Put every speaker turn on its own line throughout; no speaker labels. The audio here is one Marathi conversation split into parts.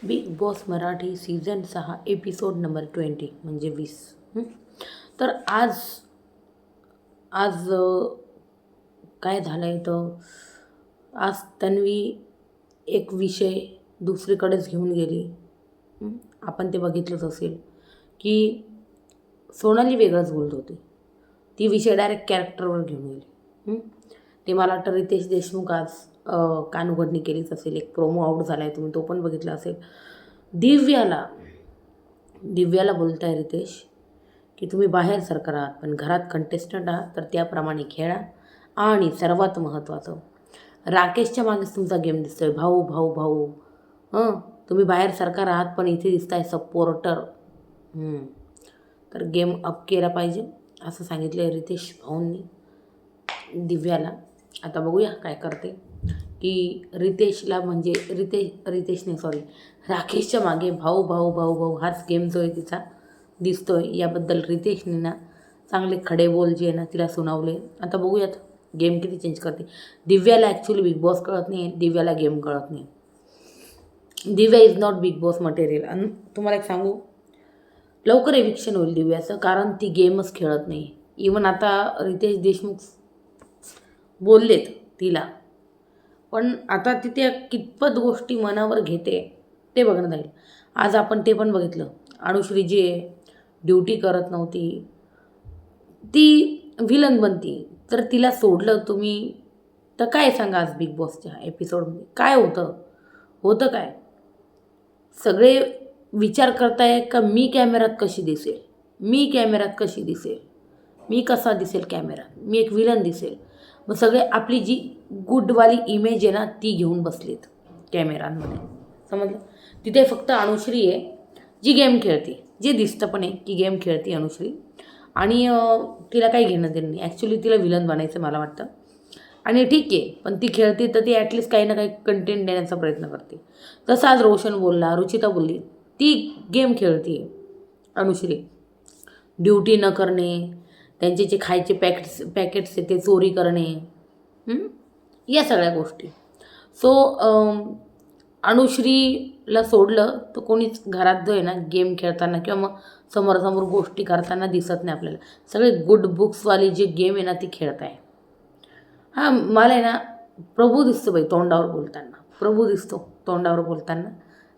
Big boss Marathi season 6 episode number 20 म्हणजे 20. तर आज आज काय झालं आहे तर आज तन्वी एक विषय दुसरीकडेच घेऊन गेली. आपण ते बघितलंच असेल की सोनाली वेगळंच बोलत होती. ती विषय डायरेक्ट कॅरेक्टरवर घेऊन गेली. ते मला वाटतं रितेश देशमुख आज कानउघडणी केलीच असेल. एक प्रोमो आउट झाला आहे, तुम्ही तो पण बघितला असेल. दिव्याला दिव्याला बोलत आहे रितेश की तुम्ही बाहेर सरकार आहात पण घरात कंटेस्टंट आहात, तर त्याप्रमाणे खेळा. आणि सर्वात महत्त्वाचं, राकेशच्या मागेच तुमचा गेम दिसतोय. भाऊ भाऊ भाऊ तुम्ही बाहेर सरकार आहात पण इथे दिसताय सपोर्टर. तर गेम अप केला पाहिजे असं सांगितलं आहे रितेश भाऊंनी दिव्याला. आता बघूया काय करते. की रितेशला म्हणजे रितेश नाही सॉरी राकेशच्या मागे भाऊ भाऊ भाऊ भाऊ हाच गेम जो आहे तिचा दिसतोय. याबद्दल रितेशने ना चांगले खडे बोल जे आहे ना तिला सुनावले. आता बघूयात गेम किती चेंज करते. दिव्याला ॲक्च्युली बिग बॉस कळत नाही, दिव्याला गेम कळत नाही. Divya is not Bigg Boss material. आणि तुम्हाला एक सांगू, लवकर एविक्शन होईल दिव्याचं, कारण ती गेमच खेळत नाही. इवन आता रितेश देशमुख बोललेत तिला, पण आता तिथे कितपत गोष्टी मनावर घेते ते बघण्यात येईल. आज आपण ते पण बघितलं. अनुश्री जी ड्युटी करत नव्हती ती व्हिलन बनती, तर तिला सोडलं तुम्ही. तर काय सांगा आज बिग बॉसच्या एपिसोडमध्ये काय होतं काय? सगळे विचार करताय का मी कॅमेऱ्यात कशी दिसेल, मी कसा दिसेल कॅमेऱ्यात, मी एक विलन दिसेल. मग सगळे आपली जी गुडवाली इमेज आहे ना ती घेऊन बसलीत कॅमेरांमध्ये. समजलं? तिथे फक्त अनुश्री आहे जी गेम खेळते, जे दिसतं पण आहे की गेम खेळते अनुश्री. आणि तिला काही घेणं देणं नाही. ॲक्च्युली तिला विलन बनायचं मला वाटतं. आणि ठीक आहे, पण ती खेळते तर ती ॲटलिस्ट काही ना काही कंटेंट देण्याचा प्रयत्न करते. तसं आज रोशन बोलला, रुचिता बोलली, ती गेम खेळते अनुश्री. ड्युटी न करणे, त्यांचे जे खायचे पॅकेट्स आहे ते चोरी करणे, या सगळ्या गोष्टी. सो अनुश्रीला सोडलं तर कोणीच घरात जो आहे ना गेम खेळताना किंवा मग समोरासमोर गोष्टी करताना दिसत नाही आपल्याला. सगळे गुड बुक्सवाली जे गेम आहे ना ती खेळत आहे. मला आहे ना प्रभू दिसतो बाई तोंडावर बोलताना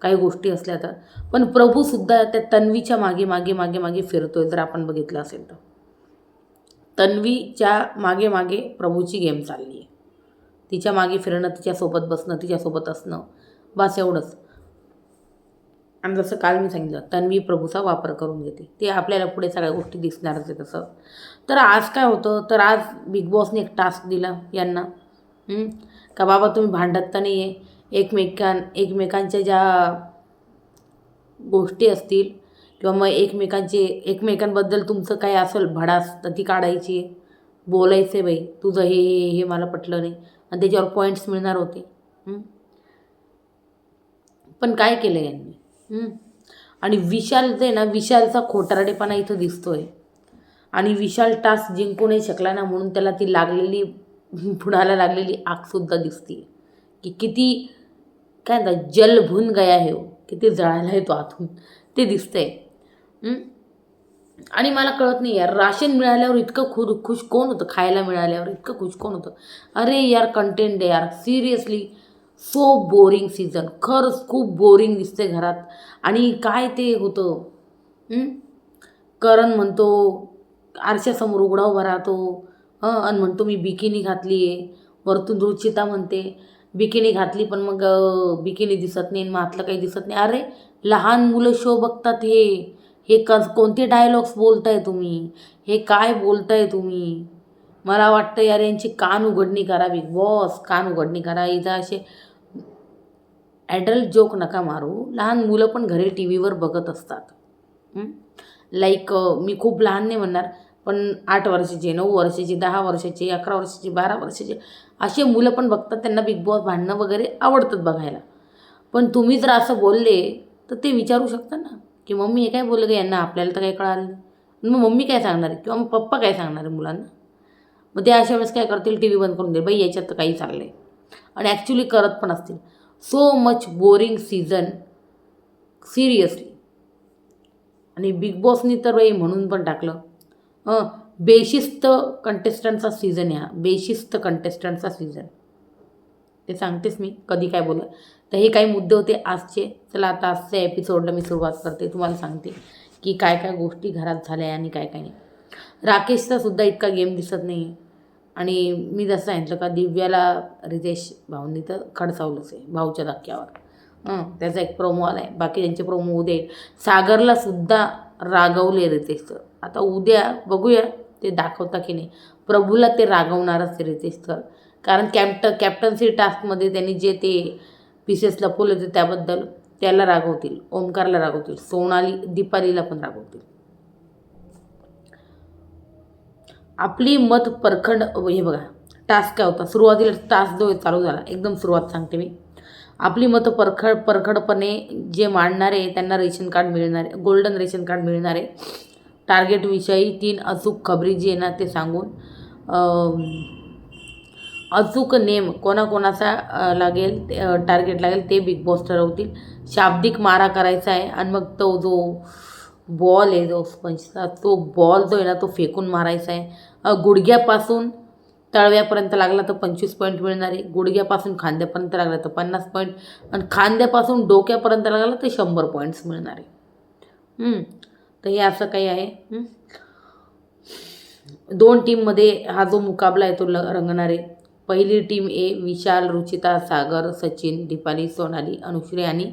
काही गोष्टी असल्या तर. पण प्रभूसुद्धा त्या तन्वीच्या मागे मागे मागे मागे फिरतोय. जर आपण बघितलं असेल तर तन्वीच्या मागे मागे प्रभूची गेम चालली आहे. तिच्या मागे फिरणं, तिच्यासोबत बसणं, तिच्यासोबत असणं, बस एवढंच. आणि जसं काल मी सांगितलं, तन्वी प्रभूचा वापर करून घेते. ते आपल्याला पुढे सगळ्या गोष्टी दिसणारच आहे तसं. तर आज काय होतं, तर आज बिग बॉसने एक टास्क दिला यांना का बाबा तुम्ही भांडत तर नाही आहे. एकमेकांच्या ज्या गोष्टी असतील किंवा मग एकमेकांबद्दल तुमचं काय असेल भडास तर ती काढायची आहे. बोलायचं आहे बाई तुझं हे मला पटलं नाही, आणि त्याच्यावर पॉईंट्स मिळणार होते. पण काय केलं यांनी. आणि विशाल जे ना, विशालचा खोटारडेपणा इथं दिसतोय. आणि विशाल टास्क जिंकू नाही शकला ना, म्हणून त्याला ती पुढाला लागलेली आगसुद्धा दिसते की किती काय म्हणतात जल भून गया है, किती जळायला येतो आतून ते दिसतंय. आणि मला कळत नाही यार, राशन मिळाल्यावर इतकं खुश कोण होतं, खायला मिळाल्यावर इतकं खुश कोण होतं. अरे यार कंटेंट आहे यार, सिरियसली सो बोरिंग सीझन. खरंच खूप बोरिंग दिसते घरात. आणि काय ते होतं, करण म्हणतो आरशासमोर उघडा उभा राहतो आणि म्हणतो मी बिकिनी घातली आहे. वरतून रुचिता म्हणते बिकिनी घातली पण मग बिकिनी दिसत नाही, मग आतलं काही दिसत नाही. अरे लहान मुलं शो बघतात, हे कोणते डायलॉग्स बोलताय तुम्ही, हे काय बोलताय तुम्ही. मला वाटतं यार यांची कान उघडणी करा, बिग बॉस कान उघडणी करा. इथं असे ॲडल्ट जोक नका मारू. लहान मुलं पण घरी टी व्हीवर बघत असतात. लाईक मी खूप लहान नाही म्हणणार, पण 8 वर्षाचे, 9 वर्षाचे, 10 वर्षाचे, 11 वर्षाचे, 12 वर्षाचे असे मुलं पण बघतात. त्यांना बिग बॉस भांडणं वगैरे आवडतात बघायला. पण तुम्ही जर असं बोलले तर ते विचारू शकता ना की मम्मी हे काय बोललं का यांना, आपल्याला तर काही कळालं नाही. मग मम्मी काय सांगणार आहे किंवा मग पप्पा काय सांगणार आहे मुलांना. मग ते अशा वेळेस काय करतील, टी व्ही बंद करून दे बाई याच्यात तर काही चाललं आहे. आणि ॲक्च्युली करत पण असतील. So much boring season seriously. आणि बिग बॉसनी तर बाई म्हणून पण टाकलं, बेशिस्त कंटेस्टंटचा सीझन आहे हा, बेशिस्त कंटेस्टंटचा सीझन. ते सांगतेच मी कधी काय बोललं. तर हे काही मुद्दे होते आजचे. चला आता आजच्या एपिसोडला मी सुरुवात करते. तुम्हाला सांगते की काय काय गोष्टी घरात झाल्या आणि काय काय नाही. राकेशचा सुद्धा इतका गेम दिसत नाही आहे. आणि मी जसं सांगितलं का दिव्याला रितेश भाऊंनी तर खडसावलंच आहे भाऊच्या धक्क्यावर. त्याचा एक प्रोमो आला आहे. बाकी त्यांचे प्रोमो उद्या येईल. सागरला सुद्धा रागवले रितेश. आता उद्या बघूया ते दाखवता की नाही. प्रभूला ते रागवणारच आहे रितेश सर. कारण कॅप्टन्सी टास्कमध्ये त्यांनी जे ते पीसेस लपवले होते त्याबद्दल त्याला रागवतील, ओमकारला रागवतील, सोनाली दीपालीला पण रागवतील. आपली मत परखड. हे बघा टास्क काय होता सुरुवातीला. टास्क जो चालू झाला एकदम सुरुवात सांगते मी. आपली मतं परखडपणे जे मांडणारे त्यांना रेशन कार्ड मिळणार आहे, गोल्डन रेशन कार्ड मिळणार आहे. टार्गेटविषयी 3 अचूक खबरी जी आहे ना ते सांगून अचूक नेम कोणाकोणाचा लागेल टार्गेट लागेल ते बिग बॉस ठरवतील. शाब्दिक मारा करायचा आहे आणि मग तो जो बॉल आहे जो स्पंजचा तो बॉल जो आहे ना तो फेकून मारायचा आहे. गुडघ्यापासून तळव्यापर्यंत लागला तर 25 पॉईंट मिळणार आहे. गुडघ्यापासून खांद्यापर्यंत लागला तर 50 पॉईंट आणि खांद्यापासून डोक्यापर्यंत लागला तर 100 पॉईंट्स मिळणार आहे. तर हे असं काही आहे. 2 टीममध्ये हा जो मुकाबला आहे तो रंगणार आहे. पहिली टीम ए विशाल, रुचिता, सागर, सचिन, दीपाली, सोनाली, अनुश्री आणि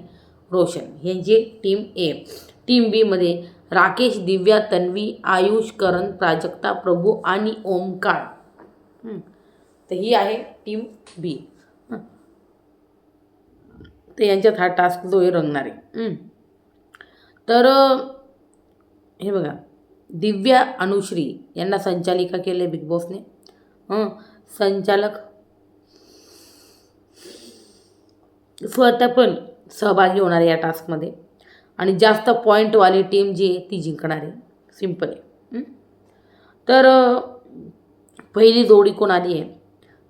रोशन हे जे टीम ए. टीम बी मध्ये राकेश, दिव्या, तन्वी, आयुष, करण, प्राजक्ता, प्रभू आणि ओमकार. तर ही आहे टीम बी. तर यांच्यात हा टास्क जो आहे रंगणार आहे. तर हे बघा दिव्या, अनुश्री यांना संचालिका केले बिग बॉसने. संचालक स्वतः पण सहभागी होणार आहे या टास्कमध्ये आणि जास्त पॉईंटवाली टीम जी आहे ती जिंकणार आहे. सिंपल आहे. तर पहिली जोडी कोण आली आहे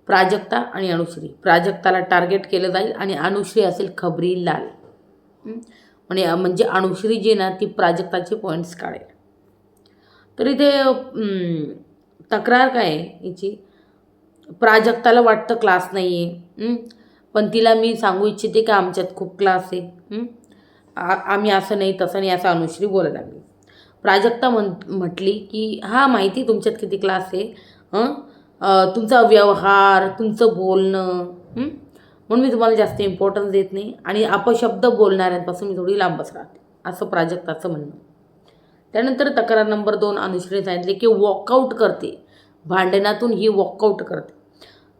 प्राजक्ता आणि अनुश्री. प्राजक्ताला टार्गेट केलं जाईल आणि अनुश्री असेल खबरी लाल. म्हणजे अनुश्री जी ना ती प्राजक्ताचे पॉईंट्स काढेल. तर इथे तक्रार काय आहे हिची. प्राजक्ताला वाटतं क्लास नाही आहे, पण तिला मी सांगू इच्छिते की आमच्यात खूप क्लास आहे. आम्ही असं नाही तसं नाही असं अनुश्री बोलायला लागली. प्राजक्ता म्हटली की हा माहिती तुमच्यात किती क्लास आहे, तुमचा व्यवहार तुमचं बोलणं, म्हणून मी तुम्हाला जास्त इम्पॉर्टन्स देत नाही आणि अपशब्द बोलणाऱ्यांपासून मी थोडी लांबच राहते असं प्राजक्ताचं म्हणणं. त्यानंतर तक्रार नंबर 2 अनुश्रीने सांगितले की वॉकआउट करते, भांडणातून ही वॉकआउट करते.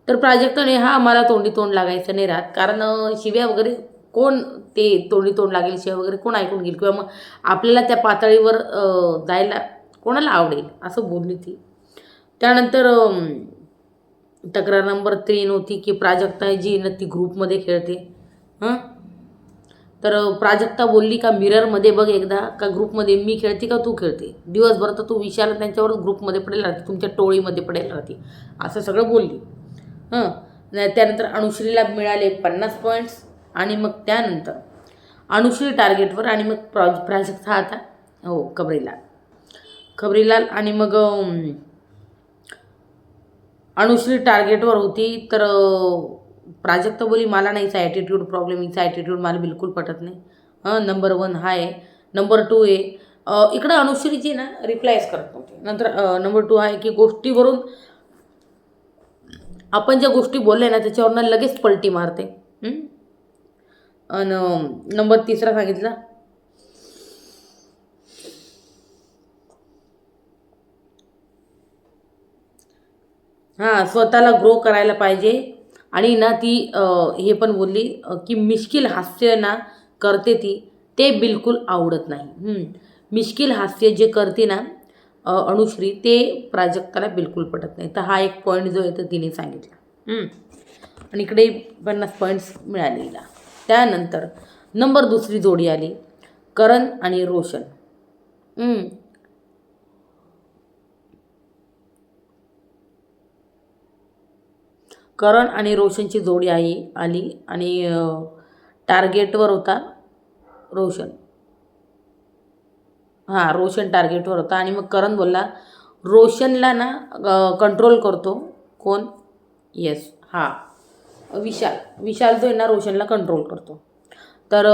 तर प्राजक्ताने हा मला तोंडी तोंड लागायचं नाही राहत, कारण शिव्या वगैरे कोण ते तोंडी तोंड लागेल शिव्या वगैरे कोण ऐकून घेईल किंवा मग आपल्याला त्या पातळीवर जायला कोणाला आवडेल असं बोलली ती. त्यानंतर तक्रार नंबर 3 होती की प्राजक्ता जी ना ती ग्रुपमध्ये खेळते. तर प्राजक्ता बोलली का मिररमध्ये बघ एकदा का ग्रुपमध्ये मी खेळते का तू खेळते, दिवसभर तर तू विशाल त्यांच्यावरच ग्रुपमध्ये पडेल राहते, तुमच्या टोळीमध्ये पडेल राहते असं सगळं बोलली. त्यानंतर अनुश्रीला मिळाले 50 पॉईंट्स आणि मग त्यानंतर अनुश्री टार्गेटवर आणि मग प्राजक्ता आता खबरीलाल आणि मग अनुश्री टार्गेटवर होती. तर प्राजक्ता बोली मला नाही हिचा ॲटिट्यूड प्रॉब्लेम, हिचा ॲटिट्यूड मला बिलकुल पटत नाही. नंबर 1 हा आहे. नंबर 2 आहे इकडं अनुश्रीची ना रिप्लायच करत नव्हती. नंतर नंबर 2 आहे की गोष्टीवरून आपण ज्या गोष्टी बोलल्या ना त्याच्यावरनं लगेच पलटी मारते. आणि नंबर 3 सांगितला स्वतःला ग्रो करायला पाहिजे आणि ना ती हे पण बोलली की मिश्किल हास्य ना करते ती ते बिलकुल आवडत नाही. मिश्किल हास्य जे करते ना अनुश्री ते प्राजक्ताला बिलकुल पटत नाही. तर हा एक पॉईंट जो आहे तो तिने सांगितला आणि इकडे 50 पॉईंट्स मिळाले हिला. त्यानंतर नंबर 2 जोडी आली करण आणि रोशन. करण आणि रोशनची जोडी आली आणि टार्गेटवर होता रोशन. हां, रोशन टार्गेटवर होता आणि मग करण बोलला रोशनला ना कंट्रोल करतो कोण? येस, हां, विशाल. विशाल जो आहे ना रोशनला कंट्रोल करतो. तर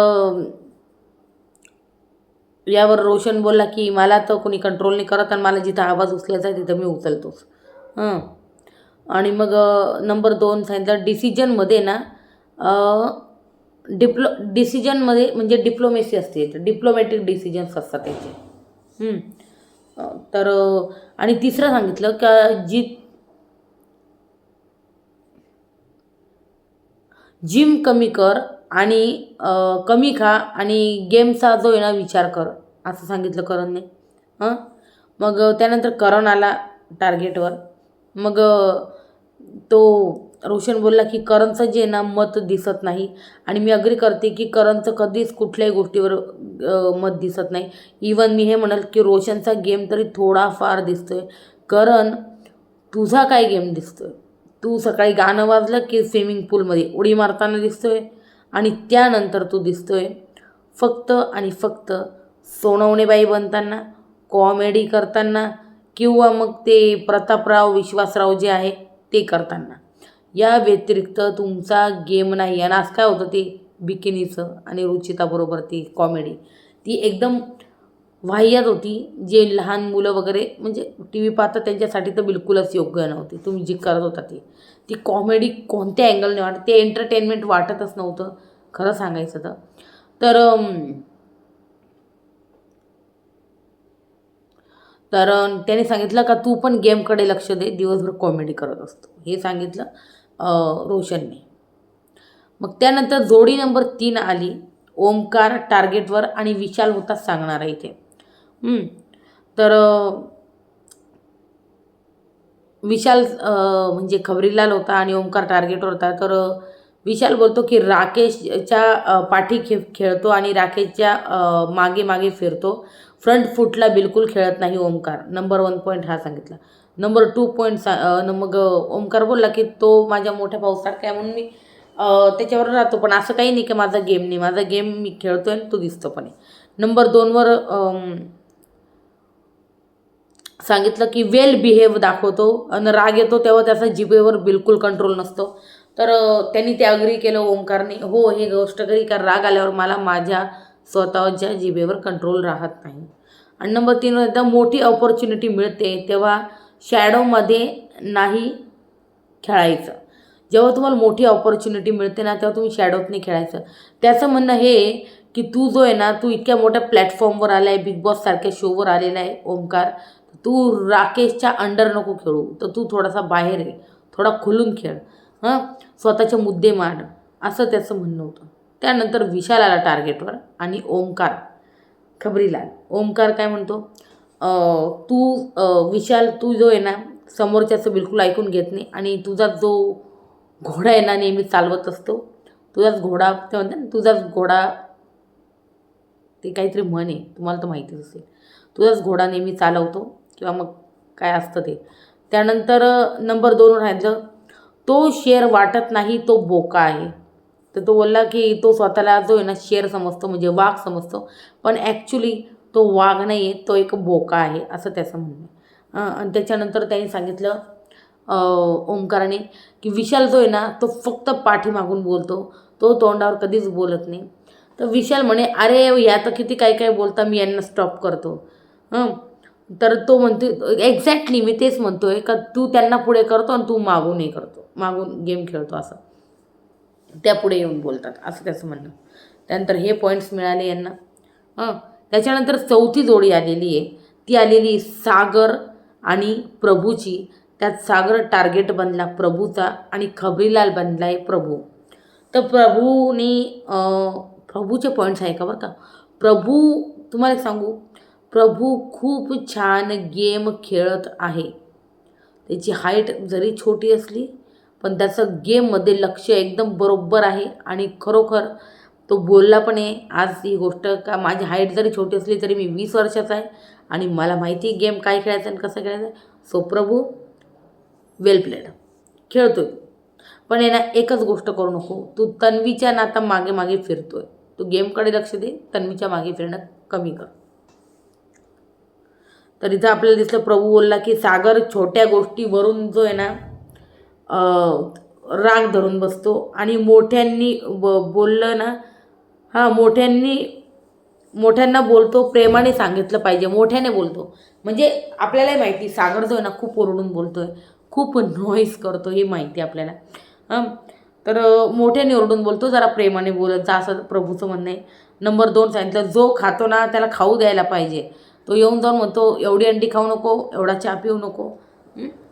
यावर रोशन बोलला की मला तर कोणी कंट्रोल नाही करत आणि मला जिथं आवाज उचलायचा आहे तिथं मी उचलतोच. हं. आणि मग नंबर 2 सांगितलं डिसिजनमध्ये ना डिसिजनमध्ये म्हणजे डिप्लोमेसी असते, डिप्लोमॅटिक डिसिजन्स असतात त्याचे. हं. तर आणि तिसरं सांगितलं का जिम कमी कर आणि कमी खा आणि गेमचा जो आहे ना विचार कर, असं सांगितलं करणने. हं. मग त्यानंतर करण आला टार्गेटवर. मग तो रोशन बोलला की करणचं जे आहे ना मत दिसत नाही आणि मी अग्री करते की करणचं कधीच कुठल्याही गोष्टीवर मत दिसत नाही. इवन मी हे म्हणाल की रोशनचा गेम तरी थोडाफार दिसतोय. करण तुझा काय गेम दिसतोय? तू सकाळी गाणं वाजलं की स्विमिंग पूलमध्ये उडी मारताना दिसतोय आणि त्यानंतर तू दिसतोय फक्त आणि फक्त सोनवणेबाई बनताना, कॉमेडी करताना किंवा मग ते प्रतापराव विश्वासराव जे आहे ते करताना. या व्यतिरिक्त तुमचा गेम नाही. आणि आज काय होतं ते बिकिनीचं आणि रुचिताबरोबर ती कॉमेडी ती एकदम वाह्यात होती. जे लहान मुलं वगैरे म्हणजे टी व्ही पाहतात त्यांच्यासाठी तर बिलकुलच योग्य नव्हती. तुम्ही जी करत होता ती कॉमेडी कोणत्या अँगलने वाटत, ते एंटरटेनमेंट वाटतच नव्हतं खरं सांगायचं तर. तर तर त्याने सांगितलं का तू पण गेमकडे लक्ष दे, दिवसभर कॉमेडी करत असतो, हे सांगितलं रोशनने. मग त्यानंतर जोडी नंबर 3 आली. ओमकार टार्गेटवर आणि विशाल होता सांगणारा इथे. तर विशाल म्हणजे खबरीलाल होता आणि ओमकार टार्गेटवर होता. तर विशाल बोलतो की राकेशच्या पाठी खेळतो आणि राकेशच्या मागे मागे फिरतो. फ्रंट फूटला बिलकुल खेळत नाही ओमकार. नंबर 1 पॉईंट हा सांगितला. नंबर 2 पॉईंट मग ओमकार बोलला की तो माझ्या मोठ्या भाऊसारखा आहे म्हणून मी त्याच्यावर राहतो, पण असं काही नाही की माझा गेम नाही, माझा गेम मी खेळतोय आणि तो दिसतो पण आहे. नंबर 2वर सांगितलं की वेल बिहेव दाखवतो आणि राग येतो तेव्हा त्याचा जिभेवर बिलकुल कंट्रोल नसतो. तर त्यांनी ते अग्री केलं ओमकारने. हो, हे गोष्ट खरी का राग आल्यावर मला माझ्या स्वतःच्या जिभेवर कंट्रोल राहत नाही. आणि नंबर 3वर एकदा मोठी ऑपॉर्च्युनिटी मिळते तेव्हा शॅडोमध्ये नाही खेळायचं. जेव्हा तुम्हाला मोठी ऑपॉर्च्युनिटी मिळते ना तेव्हा तुम्ही शॅडोत नाही खेळायचं. त्याचं म्हणणं हे की तू जो आहे ना तू इतक्या मोठ्या प्लॅटफॉर्मवर आला आहे, बिग बॉससारख्या शोवर आलेला आहे ओमकार, तू राकेशच्या अंडर नको खेळू, तर तू थोडासा बाहेर आहे, थोडा खुलून खेळ, स्वतःचे मुद्दे मांड, असं त्याचं म्हणणं होतं. त्यानंतर विशाल आला टार्गेटवर आणि ओमकार खबरीलाल. ओमकार काय म्हणतो, विशाल तू जो आहे ना समोरच्याचं बिलकुल ऐकून घेत नाही आणि तुझा जो घोडा आहे ना नेहमी चालवत असतो, तुझाच घोडा ते म्हणतात ना, तुझाच घोडा, ते काहीतरी म्हण आहे, तुम्हाला तर माहितीच असेल, तुझाच घोडा नेहमी चालवतो किंवा मग काय असतं ते. त्यानंतर नंबर 2वर राहिलं तो शेर वाटत नाही तो बोका आहे. तर तो बोलला की तो स्वतःला जो आहे ना शेर समजतो म्हणजे वाघ समजतो, पण ॲक्च्युली तो वाघ नाही आहे, तो एक बोका आहे, असं त्याचं म्हणणं आहे. आणि त्याच्यानंतर त्यांनी सांगितलं ओमकाराने की विशाल जो आहे ना तो फक्त पाठीमागून बोलतो, तो तोंडावर कधीच बोलत नाही. तर विशाल म्हणे अरे या तर किती काय काय बोलता, मी यांना स्टॉप करतो. तर तो म्हणतो एक्झॅक्टली मी तेच म्हणतो आहे का तू त्यांना पुढे करतो आणि तू मागूनही करतो, मागून गेम खेळतो, असं त्या पुढे येऊन बोलतात, असं त्याचं म्हणणं. त्यानंतर हे पॉईंट्स मिळाले यांना. त्याच्यानंतर चौथी जोडी आलेली आहे, ती आलेली सागर आणि प्रभूची. त्यात सागर टार्गेट बनला प्रभूचा आणि खबरीलाल बनला आहे प्रभू. तर प्रभूचे पॉईंट्स आहे का बरं का. प्रभू, तुम्हाला एक सांगू, प्रभू खूप छान गेम खेळत आहे. त्याची हाईट जरी छोटी असली पण त्याचं गेममध्ये लक्ष एकदम बरोबर आहे आणि खरोखर तो बोलला पण आहे आज ही गोष्ट का माझी हाईट जरी छोटी असली तरी मी 20 वर्षाचा आहे आणि मला माहिती आहे गेम काय खेळायचं आणि कसं खेळायचं. सो प्रभू वेल प्लेड, खेळतोय. पण आहे ना एकच गोष्ट करू नको, तू तन्वीच्या नाता मागे मागे फिरतोय, तू गेमकडे लक्ष दे, तन्वीच्या मागे फिरणं कमी कर. तर इथं आपल्याला दिसलं प्रभू बोलला की सागर छोट्या गोष्टीवरून जो आहे ना राग धरून बसतो आणि मोठ्यांनी बोललं ना, हां मोठ्यांना बोलतो, प्रेमाने सांगितलं पाहिजे, मोठ्याने बोलतो. म्हणजे आपल्यालाही माहिती सागर जो आहे ना खूप ओरडून बोलतोय, खूप नॉईस करतो, ही माहिती आपल्याला. हं तर मोठ्याने ओरडून बोलतो, जरा प्रेमाने बोलत जा, असं प्रभूचं म्हणणं आहे. नंबर 2 सांगितलं, जो खातो ना त्याला खाऊ द्यायला पाहिजे. तो येऊन जाऊन म्हणतो, एवढी अंडी खाऊ नको, एवढा चहा पिऊ नको,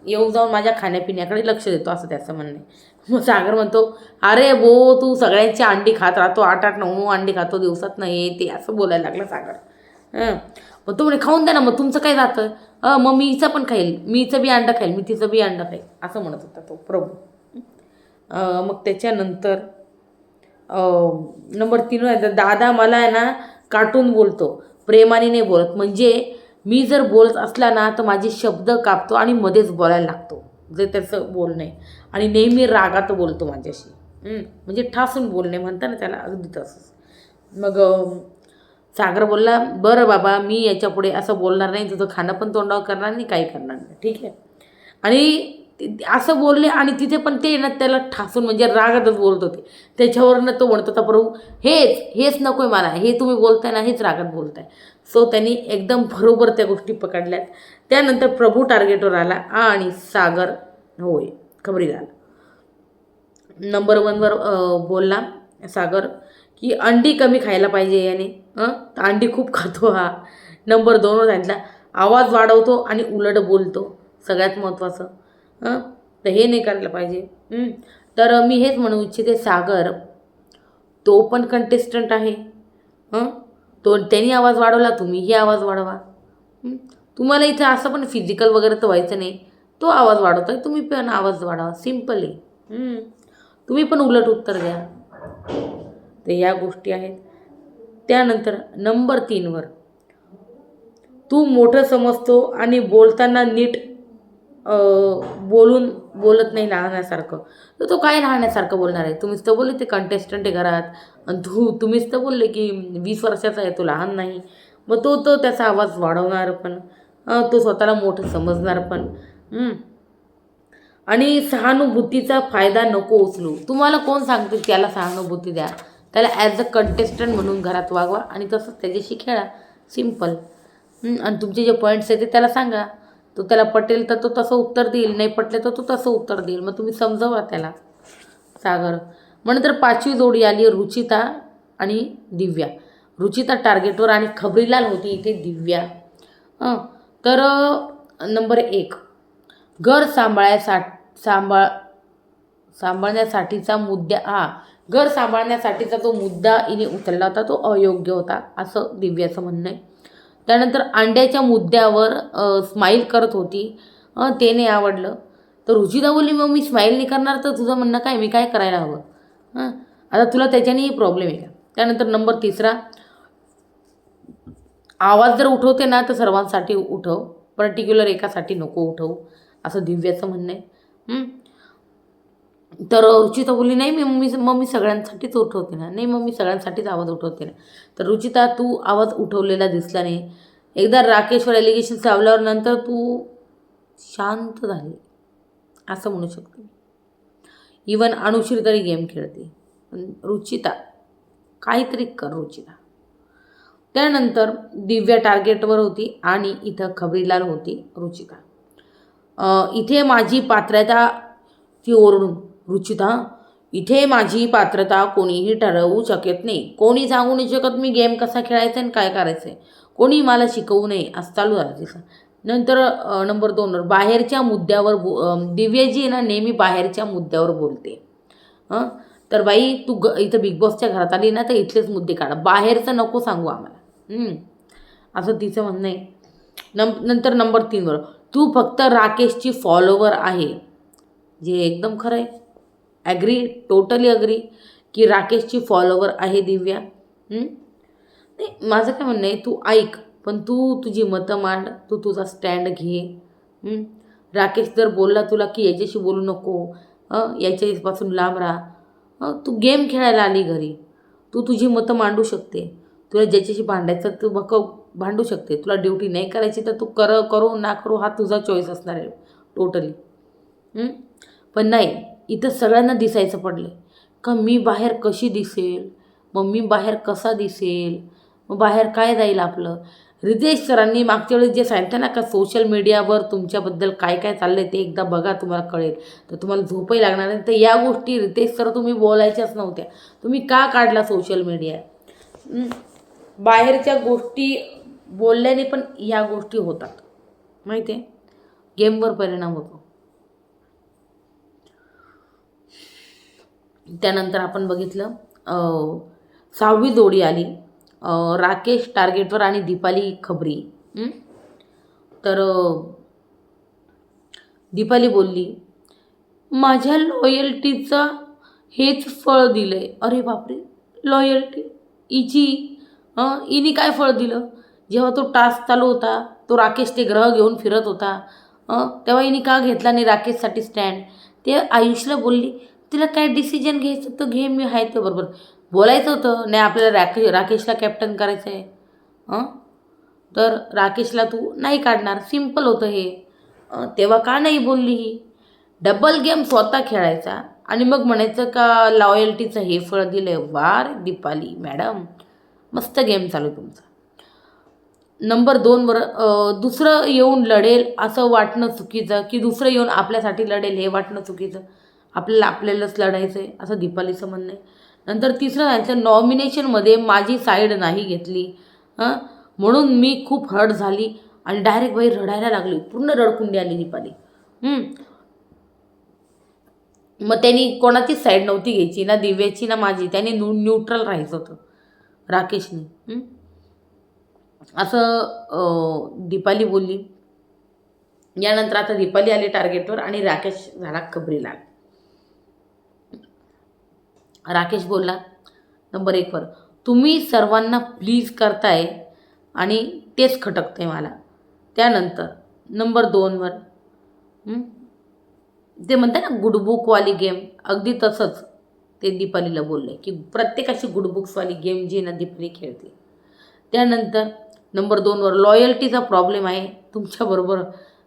येऊन जाऊन माझ्या खाण्यापिण्याकडे लक्ष देतो, असं त्याचं म्हणणं आहे. मग सागर म्हणतो, अरे तू सगळ्यांची अंडी खात राहतो, 8-8, 9-9 अंडी खातो दिवसात, नाही ते असं बोलायला लागला सागर. हं मग तो म्हणे, खाऊन द्या ना, मग तुमचं काय जातं, मग मी हिचं पण खाईल, मी हिचं बी अंडं खाईल, मी तिचं बी अंडं खाईल, असं म्हणत होता तो प्रभू. मग त्याच्यानंतर नंबर 3 आहे, दादा मला आहे ना काटून बोलतो, प्रेमाने नाही बोलत. म्हणजे मी जर बोलत असला ना तर माझे शब्द कापतो आणि मध्येच बोलायला लागतो, जे त्याचं बोलणं आहे, आणि नेहमी रागात बोलतो माझ्याशी. म्हणजे ठासून बोलणे म्हणता ना त्याला, अगदी तसंच. मग सागर बोलला, बरं बाबा मी याच्यापुढे असं बोलणार नाही, तुझं खाणं पण तोंडावर करणार नाही, काही करणार नाही, ठीक आहे. आणि असं बोलले आणि तिथे पण ते ना त्याला ठासून म्हणजे रागातच बोलत होते. त्याच्यावरनं तो म्हणत होता, प्रभू हेच नको आहे मला, हे तुम्ही बोलताय ना हेच रागात बोलताय. सो त्यांनी एकदम बरोबर त्या गोष्टी पकडल्यात. त्यानंतर प्रभू टार्गेटवर आला आणि सागर होय खबरी झाला. नंबर 1वर बोलला सागर की अंडी कमी खायला पाहिजे याने, तर अंडी खूप खातो हा. नंबर 2वर सांगितला, आवाज वाढवतो आणि उलट बोलतो, सगळ्यात महत्त्वाचं. तर हे नाही करायला पाहिजे. तर मी हेच म्हणू इच्छिते, सागर तो पण कंटेस्टंट आहे. त्यांनी आवाज वाढवला, तुम्हीही आवाज वाढवा. तुम्हाला इथं असं पण फिजिकल वगैरे तर व्हायचं नाही, तो आवाज वाढवतोय, तुम्ही पण आवाज वाढवा, सिम्पल आहे. तुम्ही पण उलट उत्तर द्या. तर या गोष्टी आहेत. त्यानंतर नंबर 3वर, तू मोठं समजतो आणि बोलताना नीट बोलत नाही लहानासारखं. तर तो काय लहानासारखं बोलणार आहे? तुम्हीच तर बोलले ते कंटेस्टंट आहे घरात, आणि तुम्हीच तर बोलले की 20 वर्षाचा आहे, तो लहान नाही. मग तो त्याचा आवाज वाढवणार पण, तो स्वतःला मोठं समजणार पण. आणि सहानुभूतीचा फायदा नको उचलू. तुम्हाला कोण सांगते त्याला सहानुभूती द्या? त्याला ॲज अ कंटेस्टंट म्हणून घरात वागवा आणि तसंच त्याच्याशी खेळा, सिम्पल. आणि तुमचे जे पॉईंट्स आहेत ते त्याला सांगा. तो त्याला पटेल तर तो तसं उत्तर देईल, नाही पटले तर तो तसं उत्तर देईल. मग तुम्ही समजवा त्याला. सागर मग नंतर 5वी जोडी आली, रुचिता आणि दिव्या. रुचिता टार्गेटवर आणि खबरीलाल होती इथे दिव्या. तर नंबर 1, घर सांभाळण्यासाठीचा घर सांभाळण्यासाठीचा जो मुद्दा हिने उचलला होता तो अयोग्य होता, असं दिव्याचं म्हणणं आहे. त्यानंतर अंड्याच्या मुद्द्यावर स्माईल करत होती, ते नाही आवडलं. तर रुचिता बोलली, मग मी स्माईल नाही करणार तर तुझं म्हणणं काय, मी काय करायला हवं? आता तुला त्याच्यानेही प्रॉब्लेम आहे का? त्यानंतर नंबर 3, आवाज जर उठवते ना तर सर्वांसाठी उठव, पर्टिक्युलर एकासाठी नको उठवू, असं दिव्याचं म्हणणं आहे. तर रुचिता बोलली, नाही मी सगळ्यांसाठीच उठवते ना, नाही मग मी सगळ्यांसाठीच आवाज उठवते ना. तर रुचिता, तू आवाज उठवलेला दिसला नाही. एकदा राकेशवर ॲलिगेशन लावल्यावर नंतर तू शांत झाली, असं म्हणू शकते. इवन अनुश्री तरी गेम खेळते, पण रुचिता काहीतरी कर रुचिता. त्यानंतर दिव्या टार्गेटवर होती आणि इथं खबरीलाल होती रुचिता. इथे माझी पात्रता, ती ओरडून, रुचिता इथे माझी पात्रता कोणीही ठरवू शकत नाही, कोणी सांगू नाही शकत मी गेम कसा खेळायचा आणि काय करायचं आहे, कोणी मला शिकवू नये, असं चालू झालं तिचं. नंतर नंबर 2वर बाहेरच्या मुद्द्यावर दिव्याजी आहे ना नेहमी बाहेरच्या मुद्द्यावर बोलते. तर बाई तू इथं बिग बॉसच्या घरात आली ना तर इथलेच मुद्दे काढा, बाहेरचं नको सांगू आम्हाला, असं तिचं म्हणणं आहे. नंतर नंबर 3वर, तू फक्त राकेशची फॉलोवर आहे, जे एकदम खरं आहे. ॲग्री, टोटली ॲग्री की राकेशची फॉलोवर आहे दिव्या. नाही माझं काय म्हणणं आहे, तू ऐक पण तू तुझी मतं मांड, तू तुझा स्टँड घे. राकेश जर बोलला तुला की याच्याशी बोलू नको, याच्यापासून लांब राहा, तू गेम खेळायला आली घरी, तू तुझी मतं मांडू शकते. तुला ज्याच्याशी भांडायचं तू भांडू शकते. तुला ड्युटी नाही करायची तर तू करू ना करू हा तुझा चॉईस असणार आहे टोटली. पण नाही, इथं सगळ्यांना दिसायचं पडलं का मी बाहेर कशी दिसेल, मग मी बाहेर कसा दिसेल, मग बाहेर काय जाईल आपलं. रितेश सरांनी मागच्या वेळेस जे सांगितलं ना का सोशल मीडियावर तुमच्याबद्दल काय काय चाललं आहे ते एकदा बघा, तुम्हाला कळेल. तर तुम्हाला झोपही लागणार नाही. तर या गोष्टी रितेश सर तुम्ही बोलायच्याच नव्हत्या. तुम्ही का काढला सोशल मीडिया. बाहेरच्या गोष्टी बोलल्याने पण या गोष्टी होतात माहिती आहे, गेमवर परिणाम होतो. त्यानंतर आपण बघितलं 6वी जोडी आली, राकेश टार्गेटवर आणि दीपाली खबरी. तर दीपाली बोलली माझ्या लॉयल्टीचा हेच फळ दिलं आहे. अरे बापरे, लॉयल्टी हिची हिने काय फळ दिलं. जेव्हा तो टास्क चालू होता तो राकेश ते ग्रह घेऊन फिरत होता, तेव्हा हिने का घेतला नाही राकेशसाठी स्टँड. ते आयुषला बोलली तिला काय डिसिजन घ्यायचं तर घे, मी आहे ते बरोबर. बोलायचं होतं नाही आपल्याला राकेशला कॅप्टन करायचं आहे, तर राकेशला तू नाही काढणार, सिम्पल होतं हे. तेव्हा का नाही बोलली ही. डबल गेम स्वतः खेळायचा आणि मग म्हणायचं का लॉयल्टीचं हे फळ दिलं आहे. वार दीपाली मॅडम, मस्त गेम चालू तुमचा. नंबर 2वर दुसरं येऊन लढेल असं वाटणं चुकीचं, की दुसरं येऊन आपल्यासाठी लढेल हे वाटणं चुकीचं. आपल्यालाच लढायचं आहे असं दीपालीचं म्हणणं आहे. नंतर तिसरं सांगितलं नॉमिनेशनमध्ये माझी साईड नाही घेतली, म्हणून मी खूप हर्ट झाली आणि डायरेक्ट बाई रडायला लागली, पूर्ण रडकुंडी आली दीपाली. मग त्यांनी कोणाचीच साईड नव्हती घ्यायची, ना दिव्याची ना माझी. त्यांनी न्यूट्रल राहायचं होतं राकेशने, असं दीपाली बोलली. यानंतर आता दीपाली आली टार्गेटवर आणि राकेश झाला खबरीला. राकेश बोलला नंबर 1वर तुम्ही सर्वांना प्लीज करताय आणि तेच खटकतंय मला. त्यानंतर नंबर 2वर ते म्हणतात ना गुडबुकवाली गेम, अगदी तसंच ते दीपालीला बोलले की प्रत्येकाची गुडबुक्सवाली गेम जी ना दीपाली खेळते. त्यानंतर नंबर 2वर लॉयल्टीचा प्रॉब्लेम आहे तुमच्याबरोबर,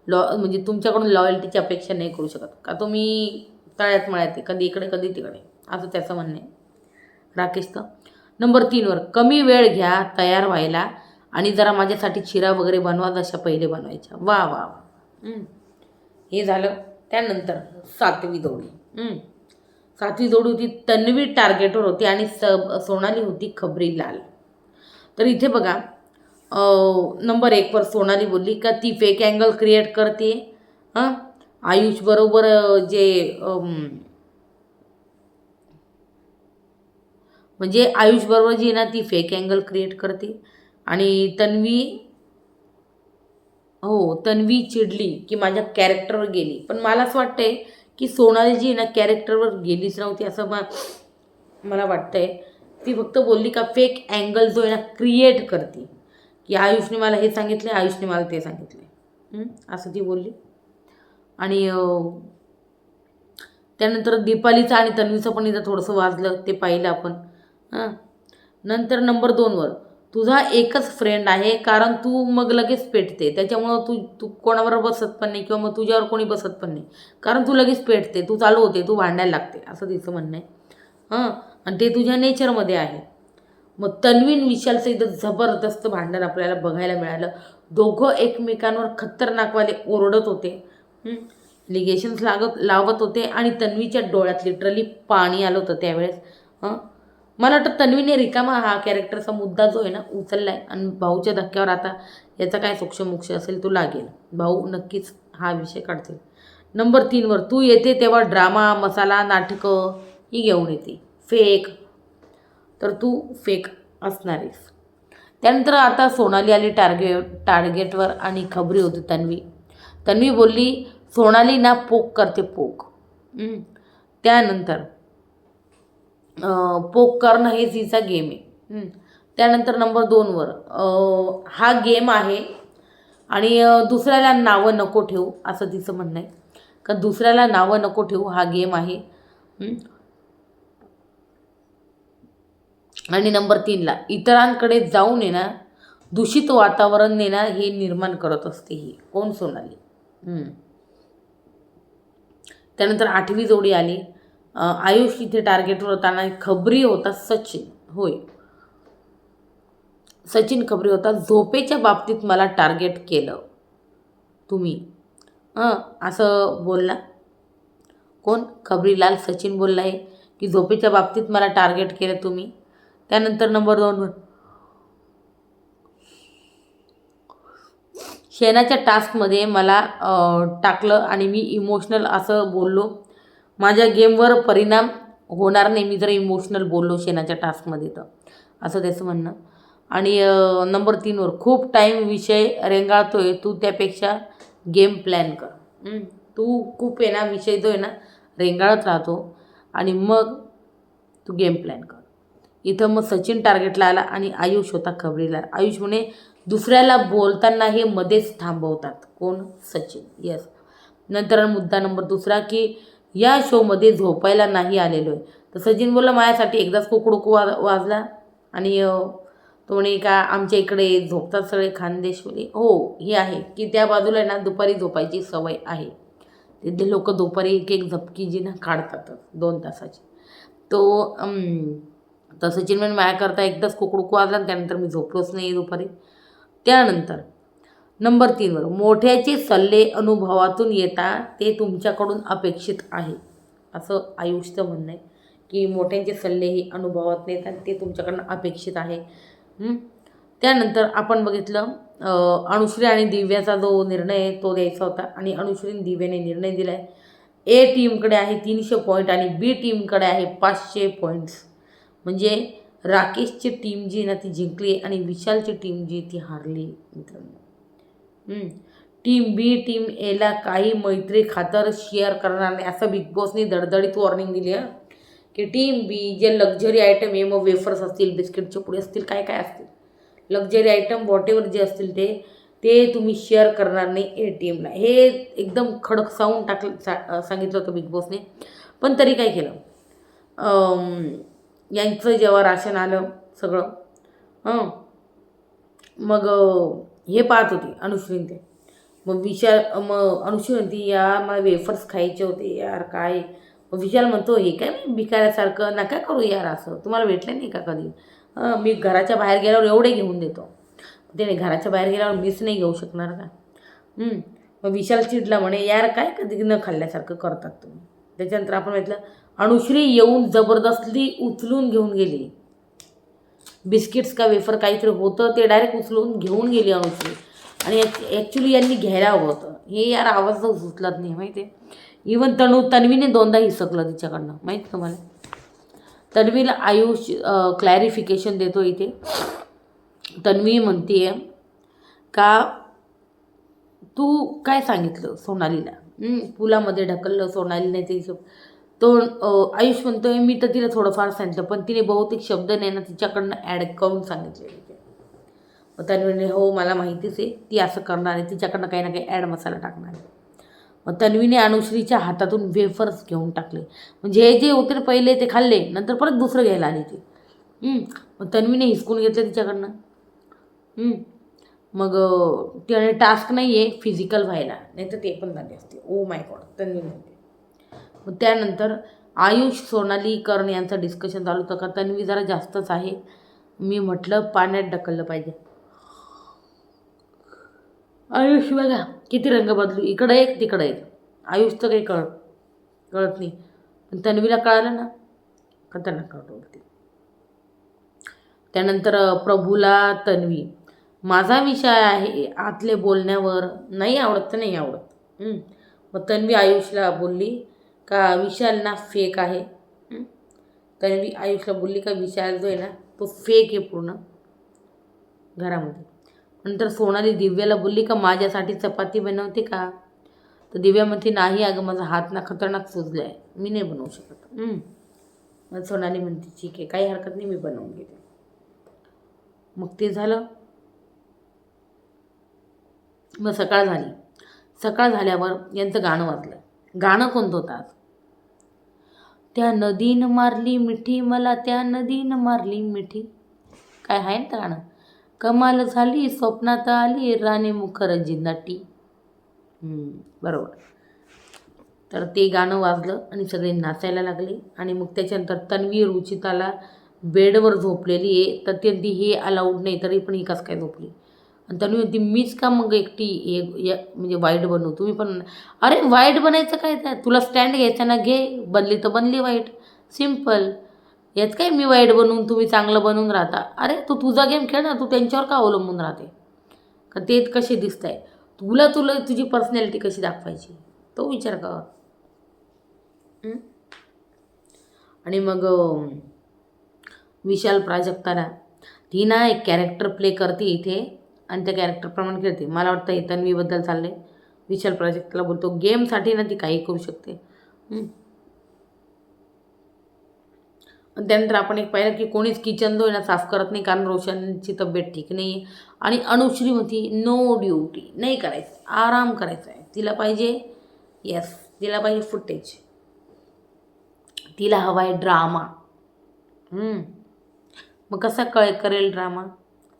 म्हणजे तुमच्याकडून लॉयल्टीची अपेक्षा नाही करू शकत का तुम्ही तळ्यात मळ्यात, कधी इकडे कधी तिकडे, असं त्याचं म्हणणं आहे राकेशचं. नंबर 3वर कमी वेळ घ्या तयार व्हायला आणि जरा माझ्यासाठी चिरा वगैरे बनवा जशा पहिले बनवायच्या. वा वा वा, हे झालं. त्यानंतर 7वी जोडी. 7वी जोडी होती तन्वी टार्गेटवर होती आणि सोनाली होती खबरी लाल. तर इथे बघा नंबर 1वर सोनाली बोलली का ती फेक अँगल क्रिएट करते, आयुष बरोबर जे म्हणजे आयुष बरोबर जी ना ती फेक अँगल क्रिएट करते. आणि तन्वी चिडली की माझ्या कॅरेक्टरवर गेली. पण मला असं वाटतंय की सोनाली जी ना कॅरेक्टरवर गेलीच नव्हती असं मला वाटतंय. ती फक्त बोलली का फेक अँगल जो आहे ना क्रिएट करते, की आयुषने मला हे सांगितले, आयुषने मला ते सांगितले, असं ती बोलली. आणि त्यानंतर दीपालीचं आणि तन्वीचं पण इथं थोडंसं वाजलं, ते पाहिलं आपण. नंतर नंबर 2वर तुझा एकच फ्रेंड आहे कारण तू मग लगेच पेटते, त्याच्यामुळं तू कोणाबरोबर बसत पण नाही किंवा मग तुझ्यावर कोणी बसत पण नाही कारण तू लगेच पेटते, तू चालू होते, तू भांडायला लागते, असं तिचं म्हणणं आहे. आणि ते तुझ्या नेचरमध्ये आहे. मग तन्वीन विशालचं इथं जबरदस्त भांडण आपल्याला बघायला मिळालं. दोघं एकमेकांवर खतरनाकवाले ओरडत होते, लिगेशन्स लावत होते आणि तन्वीच्या डोळ्यात लिटरली पाणी आलं होतं त्यावेळेस. मला वाटतं तन्वीने रिकामा हा कॅरेक्टरचा मुद्दा जो आहे ना उचलला आहे आणि भाऊच्या धक्क्यावर आता याचा काय सोक्षमोक्ष असेल तो लागेल. भाऊ नक्कीच हा विषय काढतील. नंबर 3वर तू येते तेव्हा ड्रामा मसाला नाटकं ही घेऊन येते, फेक, तर तू फेक असणार आहेस. त्यानंतर आता सोनाली आली टार्गेटवर आणि खबरी होती तन्वी बोलली सोनाली ना पोक करते पोक. त्यानंतर पोक करणं हे तिचा गेम आहे. त्यानंतर नंबर 2वर हा गेम आहे आणि दुसऱ्याला नावं नको ठेवू असं तिचं म्हणणं आहे, का दुसऱ्याला नावं नको ठेवू, हा गेम आहे. आणि नंबर 3ला इतरांकडे जाऊन आहे ना दूषित वातावरण नेणार हे निर्माण करत असते ही. कोण? सोनाली. त्यानंतर 8वी जोडी आली. आयुष इथे टार्गेटवर होताना खबरी होता सचिन. होय, सचिन खबरी होता. झोपेच्या बाबतीत मला टार्गेट केलं तुम्ही, असं बोलला. कोण? खबरीलाल सचिन बोलला आहे की झोपेच्या बाबतीत मला टार्गेट केलं तुम्ही. त्यानंतर नंबर 2वर शेणाच्या टास्कमध्ये मला टाकलं आणि मी इमोशनल असं बोललो. माझ्या गेमवर परिणाम होणार नाही मी जर इमोशनल बोललो शेणाच्या टास्कमध्ये तर, असं त्याचं म्हणणं. आणि नंबर 3वर खूप टाईम विषय रेंगाळतोय तू, त्यापेक्षा गेम प्लॅन कर. तू खूप आहे ना विषय जो आहे ना रेंगाळत राहतो आणि मग तू गेम प्लॅन कर. इथं मग सचिन टार्गेटला आला आणि आयुष होता खबरीला. आयुष म्हणे दुसऱ्याला बोलताना हे मध्येच थांबवतात. कोण? सचिन. येस. नंतर मुद्दा नंबर 2 की या शोमध्ये झोपायला नाही आलेलो आहे. तर सचिन बोलला माझ्यासाठी एकदाच कुकडूक वाजला. आणि तो म्हणे का आमच्या इकडे झोपतात सगळे खानदेशवाले. हो, हे आहे की त्या बाजूला ना दुपारी झोपायची सवय आहे. तिथे लोक दुपारी एक झपकी जी ना काढतातच 2 तासाची. तो तर सचिन म्हणे माझ्याकरता एकदाच कुकडूक वाजला आणि त्यानंतर मी झोपलोच नाही दुपारी. त्यानंतर नंबर 3वर मोठ्याचे सल्ले अनुभवातून येतात ते तुमच्याकडून अपेक्षित आहे. असं आयुषचं म्हणणं आहे की मोठ्यांचे सल्ले हे अनुभवात येतात ते तुमच्याकडून अपेक्षित आहे. त्यानंतर आपण बघितलं अनुश्री आणि दिव्याचा जो निर्णय आहे तो द्यायचा होता आणि अनुश्रीने दिव्याने निर्णय दिला आहे. ए टीमकडे आहे 300 पॉईंट आणि बी टीमकडे आहे 500 पॉईंट्स. म्हणजे राकेशची टीम जी ना ती जिंकली आणि विशालची टीम जी ती हारली मित्रांनो. टीम बी टीम एला काही मैत्री खातर शेअर करणार नाही असं बिग बॉसने दडदडीत वॉर्निंग दिली आहे की team B J luxury item आहे मग वेफर्स असतील, बिस्किटचे पुढे असतील, काय काय असतील लक्झरी आयटम वॉटेवर जे असतील ते तुम्ही शेअर करणार नाही ए टीमला. हे एकदम खडकसावून सांगितलं होतं बिग बॉसने. पण तरी काय केलं, यांचं जेव्हा राशन आलं सगळं मग हे पाहत होती अनुश्रीन ते. मग मग अनुश्री म्हणती यार मला वेफर्स खायचे होते यार काय. मग विशाल म्हणतो हे काय भिकाऱ्यासारखं नका करू यार, असं तुम्हाला भेटलं नाही का कधी. मी घराच्या बाहेर गेल्यावर एवढे घेऊन देतो. त्याने घराच्या बाहेर गेल्यावर मीच नाही घेऊ शकणार का. मग विशाल चिडला म्हणे यार काय कधी न खाल्ल्यासारखं करतात तुम्ही. त्याच्यानंतर आपण म्हटलं अनुश्री येऊन जबरदस्ती उचलून घेऊन गेली बिस्किट्स का वेफर काहीतरी होतं ते डायरेक्ट उचलून घेऊन गेली अनुश्री. आणि ॲक्च्युली यांनी घ्यायला हवं होतं हे यार, आवाज तर उचलत नाही माहिती आहे. इवन तन्वीने 2दा हिसकलं तिच्याकडनं माहीत तुम्हाला. तन्वीला आयुष क्लॅरिफिकेशन देतो इथे. तन्वी म्हणते का तू काय सांगितलं सोनालीला, पुलामध्ये ढकललं सोनालीने ते तो आयुष म्हणतोय मी तर तिला थोडंफार सांगितलं पण तिने बहुतेक शब्द नाही ना तिच्याकडनं ॲड करून सांगितले. मग तन्वीने हो मला माहितीच आहे ती असं करणार आहे, तिच्याकडनं काही ना काही ॲड मसाला टाकणार आहे. मग तन्वीने अनुश्रीच्या हातातून वेफर्स घेऊन टाकले. म्हणजे हे जे होते पहिले ते खाल्ले नंतर परत दुसरं घ्यायला आले ते. मग तन्वीने हिसकून घेतलं तिच्याकडनं. मग त्याने टास्क नाही आहे फिजिकल व्हायला, नाही तर ते पण झाले असते. ओ माय गॉड तन्वी म्हणते. मग त्यानंतर आयुष सोनाली कर्ण यांचं डिस्कशन चालू होतं का तन्वी जरा जास्तच आहे. मी म्हटलं पाण्यात ढकललं पाहिजे. आयुष बघा किती रंग बदलू, इकडं एक तिकडं एक. आयुषचं काही कळत नाही पण तन्वीला कळालं ना खतरनाक होती. त्यानंतर प्रभूला तन्वी माझा विषय आहे आतले बोलण्यावर नाही आवडत तर नाही आवडत. मग तन्वी आयुषला बोलली का विशाल ना फेक आहे. तन्वी आयुषला बोलली का विशाल जो आहे ना तो फेक आहे पूर्ण घरामध्ये. नंतर सोनाली दिव्याला बोलली का माझ्यासाठी चपाती बनवते का. तर दिव्या म्हणते नाही अगं माझा हात ना खतरनाक सुजला आहे मी नाही बनवू शकत. मग सोनाली म्हणते ठीक आहे काही हरकत नाही मी बनवून घेते. मग ते झालं. मग सकाळ झाली. सकाळ झाल्यावर यांचं गाणं वाजलं. गाणं कोणतं होतं आज. त्या नदीनं मारली मिठी मला त्या नदीनं मारली मिठी, काय आहे ना गाणं. कमाल झाली स्वप्नात आली राणी मुखर्जी नटी. बरोबर. तर ते गाणं वाजलं आणि सगळे नाचायला लागले. आणि मग त्याच्यानंतर तन्वी रुचिताला बेडवर झोपलेली आहे, तर ती हे अलाउड नाही, तरी पण ही कसं काय झोपली. आणि तन्वी म्हणते मीच का मग एकटी म्हणजे वाईट बनवू, तुम्ही पण. अरे वाईट बनायचं काय, तर तुला स्टँड घ्यायचा ना, घे. बनली तर बनली वाईट, सिम्पल. यात काय मी वाईट बनवून तुम्ही चांगलं बनवून राहता. अरे तू तुझा गेम खेळ ना, तू त्यांच्यावर का अवलंबून राहते. का ते कसे दिसत आहे, तुला तुला तुझी पर्सनॅलिटी कशी दाखवायची, तो विचार कर. आणि मग विशाल प्राजक्ताला ती ना एक कॅरेक्टर प्ले करते इथे आणि त्या कॅरेक्टरप्रमाणे खेळते. मला वाटतं हे तन्वीबद्दल चाललंय. विशाल प्राजक्ताला बोलतो गेमसाठी ना ती काही करू शकते. त्यानंतर आपण एक पाहिलं की कोणीच किचन जो आहे ना साफ करत नाही, कारण रोशनची तब्येत ठीक नाही आहे. आणि अनुश्री म्हणती नो ड्युटी नाही करायचं, आराम करायचा आहे तिला. पाहिजे येस, तिला पाहिजे फुटेज, तिला हवा आहे ड्रामा. मग कसा करेल ड्रामा,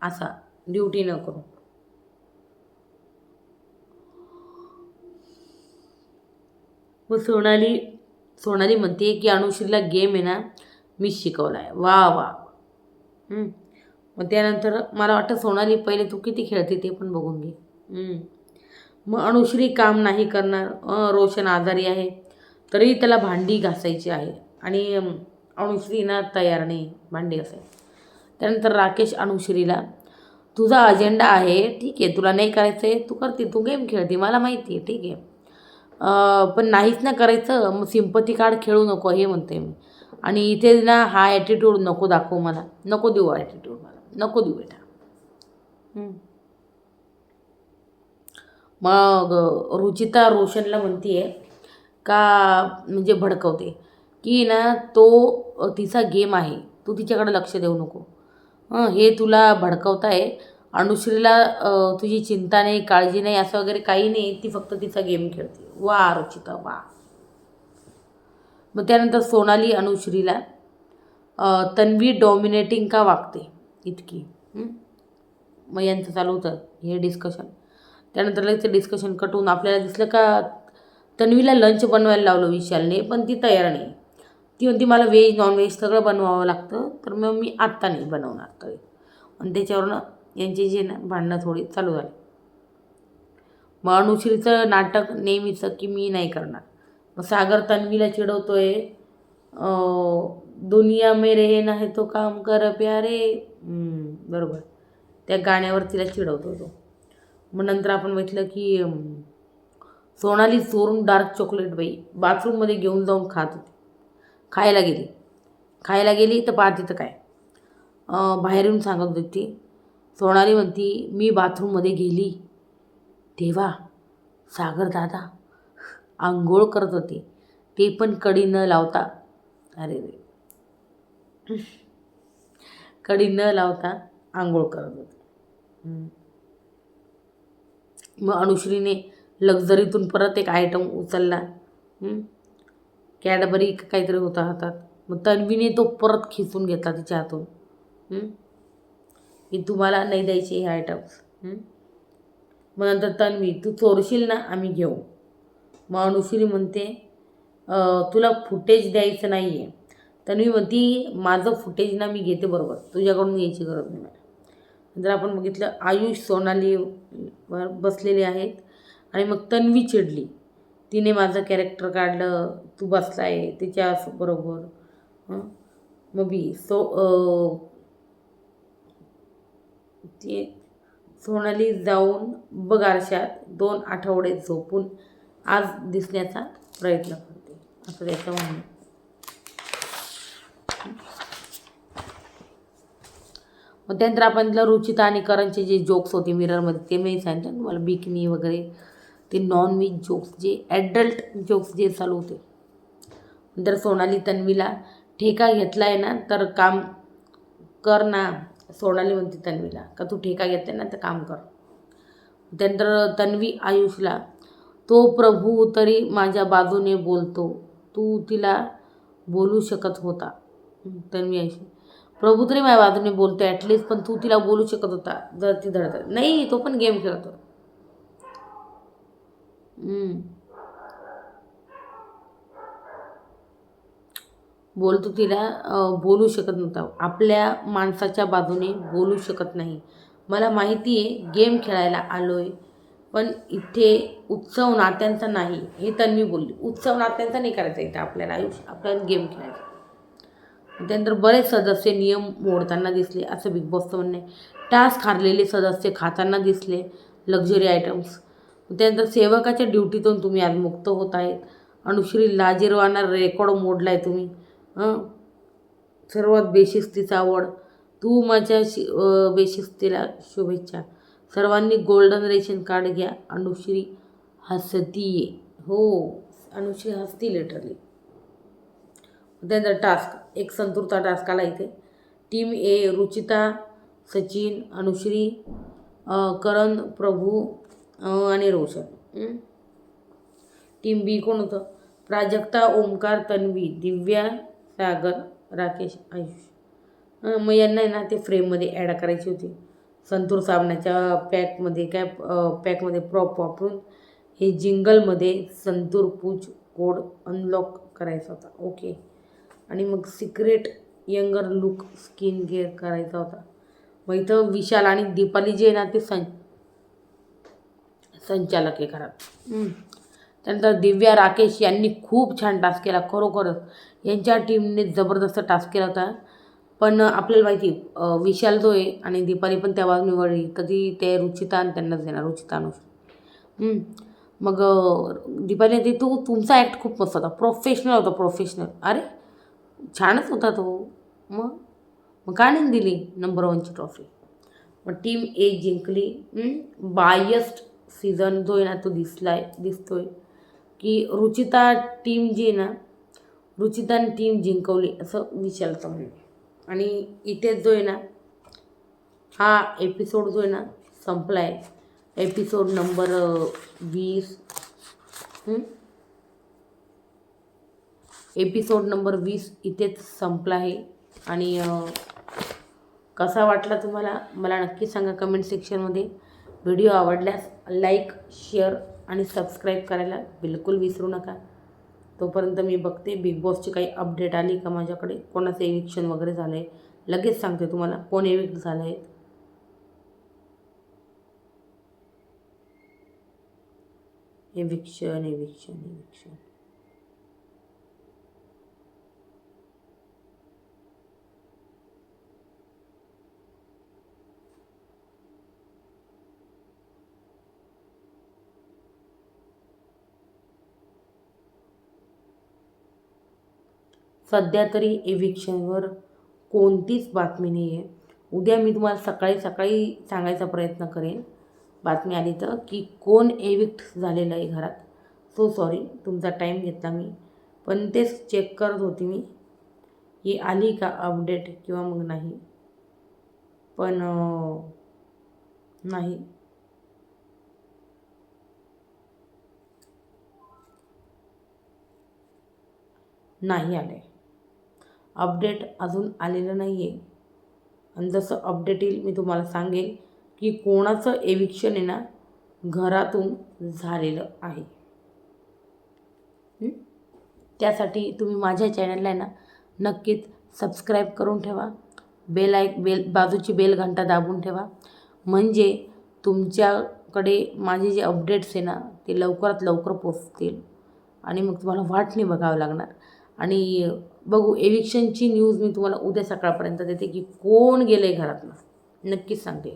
असा ड्युटी न करू. मग सोनाली म्हणते की अनुश्रीला गेम आहे ना मी शिकवला आहे. वा वा. मग त्यानंतर मला वाटतं सोनाली पहिले तू किती खेळते ते पण बघून घे. मग अनुश्री काम नाही करणार, रोशन आजारी आहे तरी त्याला भांडी घासायची आहे आणि अनुश्री ना तयार नाही भांडी घासायला. त्यानंतर राकेश अनुश्रीला तुझा अजेंडा आहे ठीक आहे, तुला नाही करायचं आहे तू करते, तू गेम खेळते मला माहिती आहे ठीक आहे, पण नाहीच ना करायचं मग सिम्पती कार्ड खेळू नको हे म्हणते मी. आणि इथे ना हा ॲटिट्यूड नको दाखवू मला, नको देऊ ॲटिट्यूड मला, नको देऊ बेटा. मग रुचिता रोशनला म्हणते आहे का, म्हणजे भडकवते की ना तो तिचा गेम आहे, तू तिच्याकडे लक्ष देऊ नको. हे तुला भडकवता आहे. अनुश्रीला तुझी चिंता नाही, काळजी नाही, असं वगैरे काही नाही, ती फक्त तिचा गेम खेळते. वा रुचिता वा. मग त्यानंतर सोनाली अनुश्रीला तन्वी डॉमिनेटिंग का वागते इतकी. मग यांचं चालू होतं हे डिस्कशन. त्यानंतर लगेच ते डिस्कशन कटवून आपल्याला दिसलं का तन्वीला लंच बनवायला लावलं विशालने, पण ती तयार नाही. ती म्हणते मला व्हेज नॉनव्हेज सगळं बनवावं लागतं, तर मग मी आत्ता नाही बनवणार तरी. आणि त्याच्यावरनं यांची जी ना भांडणं थोडी चालू झाली. मग अनुश्रीचं नाटक नेहमीचं की मी नाही करणार. मग सागर तन्वीला चिडवतोय दुनिया में रहना है तो काम कर प्यारे. बरोबर, त्या गाण्यावर तिला चिडवतो तो. मग नंतर आपण बघितलं की सोनाली चोरून डार्क चॉकलेट बाई बाथरूममध्ये घेऊन जाऊन खात होती. खायला गेली तर पाहते तर काय बाहेर येऊन सांगत होती ती. सोनाली म्हणती मी बाथरूममध्ये गेली तेव्हा सागर दादा आंघोळ करत होते, ते पण कडी न लावता. अरे रे, कडी न लावता आंघोळ करत होते. मग अनुश्रीने लक्झरीतून परत एक आयटम उचलला, कॅडबरी काहीतरी होता हातात. मग तन्वीने तो परत खिचून घेतला तिच्या हातून की तुम्हाला नाही द्यायचे हे आयटम्स. मग नंतर तन्वी तू चोरशील ना आम्ही घेऊ. मग अनुश्री म्हणते तुला फुटेज द्यायचं नाही आहे. तन्वी म्हणती माझं फुटेज ना मी घेते बरोबर, तुझ्याकडून यायची गरज नाही मला. नंतर आपण बघितलं आयुष सोनालीवर बसलेले आहेत आणि मग तन्वी चिडली, तिने माझं कॅरेक्टर काढलं, तू बसला आहे तिच्याबरोबर. मग ती सोनाली जाऊन बघ आरशात 2 आठवडे झोपून आज दिसण्याचा प्रयत्न करते, असं त्याचं म्हणणं. मग त्यानंतर आपण रुचिता आणि करणचे जे जोक्स होते मिररमध्ये ते मी सांगितलं तुम्हाला, बिकनी वगैरे ते नॉनव्हेज जोक्स, जे ॲडल्ट जोक्स जे चालू होते. नंतर सोनाली तन्वीला ठेका घेतला आहे ना तर काम कर ना. सोनाली म्हणते तन्वीला का तू ठेका घेतला ना तर काम कर. त्यानंतर तन्वी आयुषला तो प्रभू तरी माझ्या बाजूने बोलतो, तू तिला बोलू शकत होता. तन्वी आयुष प्रभू तरी माझ्या बाजूने बोलतोय ॲटलिस्ट, पण तू तिला बोलू शकत होता जर ती धडधड नाही, तो पण गेम खेळतो. बोलतो तिला बोलू शकत नव्हता. आपल्या माणसाच्या बाजूने बोलू शकत नाही. मला माहिती आहे गेम खेळायला आलो आहे, पण इथे उत्सव नात्यांचा नाही, हे तन्वी बोलली. उत्सव नात्यांचा नाही करायचा इथं आपल्याला, आपल्याला गेम खेळायचा. त्यानंतर बरेच सदस्य नियम मोडताना दिसले असं बिग बॉसचं म्हणणं आहे. टास्क हारलेले सदस्य खाताना दिसले लक्झरी आयटम्स. त्यानंतर सेवकाच्या ड्युटीतून तुम्ही आज मुक्त होत आहेत. अनुश्री लाजिरवाना रेकॉर्ड मोडला आहे तुम्ही. सर्वात बेशिस्तीचा आवड. तू माझ्या बेशिस्तीला शुभेच्छा. सर्वांनी गोल्डन रेशन कार्ड घ्या. अनुश्री हसतीये. हो, अनुश्री हसती लिटरली. त्यानंतर टास्क एक संतूरचा टास्क आला इथे. टीम ए रुचिता, सचिन, अनुश्री, करण, प्रभू आणि रोशन. टीम बी कोण होतं? प्राजक्ता, ओमकार, तन्वी, दिव्या, सागर, राकेश, आयुष. मग यांना आहे ना ते फ्रेममध्ये ॲड करायची होती. संतूर साबणाच्या पॅकमध्ये प्रॉप वापरून हे जिंगलमध्ये संतूर पूज कोड अनलॉक करायचा होता. ओके. आणि मग secret younger look skin care करायचा होता. मग इथं विशाल आणि दीपाली जे आहे ना ते संचालक आहे घरात. त्यानंतर दिव्या, राकेश यांनी खूप छान टास्क केला. खरोखरच यांच्या टीमने जबरदस्त टास्क केला होता. पण आपल्याला माहिती विशाल जो आहे आणि दीपाली पण त्या बाजूने निवडली, कधी ते रुचिता आणि त्यांनाच देणार, रुचिता अनुश्री. मग दीपाली ते तुमचा ॲक्ट खूप मस्त होता, प्रोफेशनल होता, प्रोफेशनल. अरे छानच होता तो. मग का नाही दिली नंबर 1ची ट्रॉफी? मग टीम ए जिंकली. बायस्ड सीझन जो आहे ना तो दिसतोय की रुचिता टीम जी आहे ना, रुचिताने टीम जिंकवली असं विशालचं म्हणणं. आणि इथे जो आहे ना हा एपिसोड जो आहे ना संपला आहे. Episode number 20. एपिसोड नंबर 20 इथेच संपला आहे. आणि कसा वाटला तुम्हाला मला नक्की सांगा कमेंट सेक्शनमध्ये. व्हिडिओ आवडल्यास लाईक, शेअर आणि सबस्क्राईब करायला बिलकुल विसरू नका. तोपर्यंत मी बघते बिग बॉसची काही अपडेट आली का माझ्याकडे, कोणाचं एविक्शन वगैरे झालं आहे. लगेच सांगते तुम्हाला कोण एविक्ट झालं आहे. एविक्शन. सध्या तरी एविक्शनवर कोणतीच बातमी नाही आहे. उद्या मी तुम्हाला सकाळी सांगायचा प्रयत्न करेन बातमी आली तर, की कोण एविक्ट झालेलं आहे घरात. सो सॉरी तुमचा टाईम घेतला मी, पण तेच चेक करत होती मी ही आली का अपडेट किंवा मग नाही. पण नाही आलं आहे. अपडेट अजून आलेलं नाही आहे. आणि जसं अपडेट येईल मी तुम्हाला सांगेल की कोणाचं एविक्शन आहे ना घरातून झालेलं आहे. त्यासाठी तुम्ही माझ्या चॅनलला आहे ना नक्कीच सबस्क्राईब करून ठेवा. बाजूची बेल घंटा दाबून ठेवा, म्हणजे तुमच्याकडे माझे जे अपडेट्स आहे ना ते लवकरात लवकर पोचतील आणि मग तुम्हाला वाट नाही बघावं लागणार. आणि बघू एविक्शनची न्यूज मी तुम्हाला उद्या सकाळपर्यंत देते की कोण गेलं आहे घरातनं. नक्कीच सांगते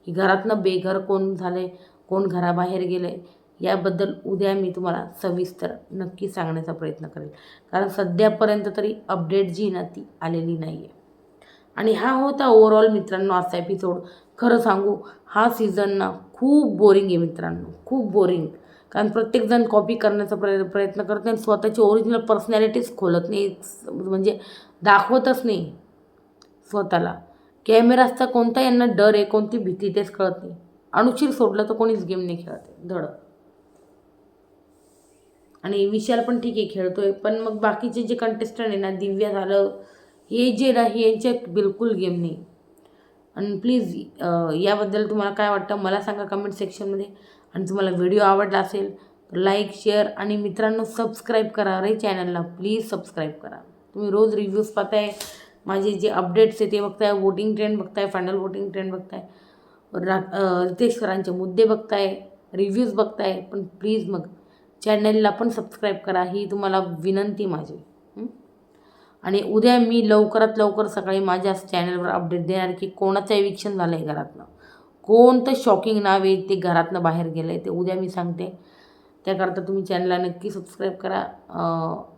की घरातनं बेघर कोण झालं आहे, कोण घराबाहेर गेलं आहे, याबद्दल उद्या मी तुम्हाला सविस्तर नक्की सांगण्याचा प्रयत्न करेल. कारण सध्यापर्यंत तरी अपडेट जी ना ती आलेली नाही आहे. आणि हा होता ओव्हरऑल मित्रांनो आजचा एपिसोड. खरं सांगू हा सीझन ना खूप बोरिंग आहे मित्रांनो, खूप बोरिंग. कारण प्रत्येकजण कॉपी करण्याचा प्रयत्न करत नाही, स्वतःची ओरिजिनल पर्सनॅलिटीच खोलत नाही, म्हणजे दाखवतच नाही स्वतःला. कॅमेराचा कोणता यांना डर आहे, कोणती भीती तेच कळत नाही. अनुचित सोडलं तर कोणीच गेम नाही खेळत धड. आणि विशाल पण ठीक आहे खेळतोय, पण मग बाकीचे जे कंटेस्टंट आहे ना दिव्या झालं हे जे नाही यांच्यात बिलकुल गेम नाही. आणि प्लीज याबद्दल तुम्हाला काय वाटतं मला सांगा कमेंट सेक्शनमध्ये. आणि तुम्हाला व्हिडिओ आवडला असेल तर लाईक शेअर आणि मित्रांनो सबस्क्राईब करा रे चॅनलला. प्लीज सबस्क्राईब करा. तुम्ही रोज रिव्ह्यूज पाहताय, माझे जे अपडेट्स आहे ते बघताय, वोटिंग ट्रेंड बघताय, फायनल वोटिंग ट्रेंड बघताय, रितेश सरांचे मुद्दे बघताय, रिव्ह्यूज बघताय. पण प्लीज मग चॅनलला पण सबस्क्राईब करा, ही तुम्हाला विनंती माझी. आणि उद्या मी लवकरात लवकर सकाळी माझ्या चॅनलवर अपडेट देणार की कोणाचं एविक्शन झालं आहे घरातनं, कोणतं शॉकिंग नाव आहे ते घरातनं बाहेर गेलं आहे ते उद्या मी सांगते. त्याकरता तुम्ही चॅनलला नक्की सबस्क्राईब करा,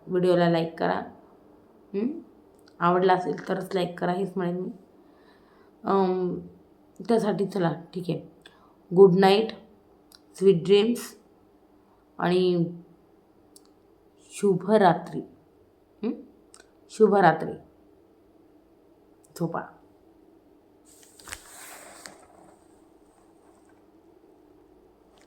व्हिडिओला लाईक करा. आवडला असेल तरच लाईक करा हेच म्हणेन मी. त्यासाठी चला ठीक आहे. गुड नाईट, स्वीट ड्रीम्स आणि शुभरात्री. शुभरात्री. झोपा.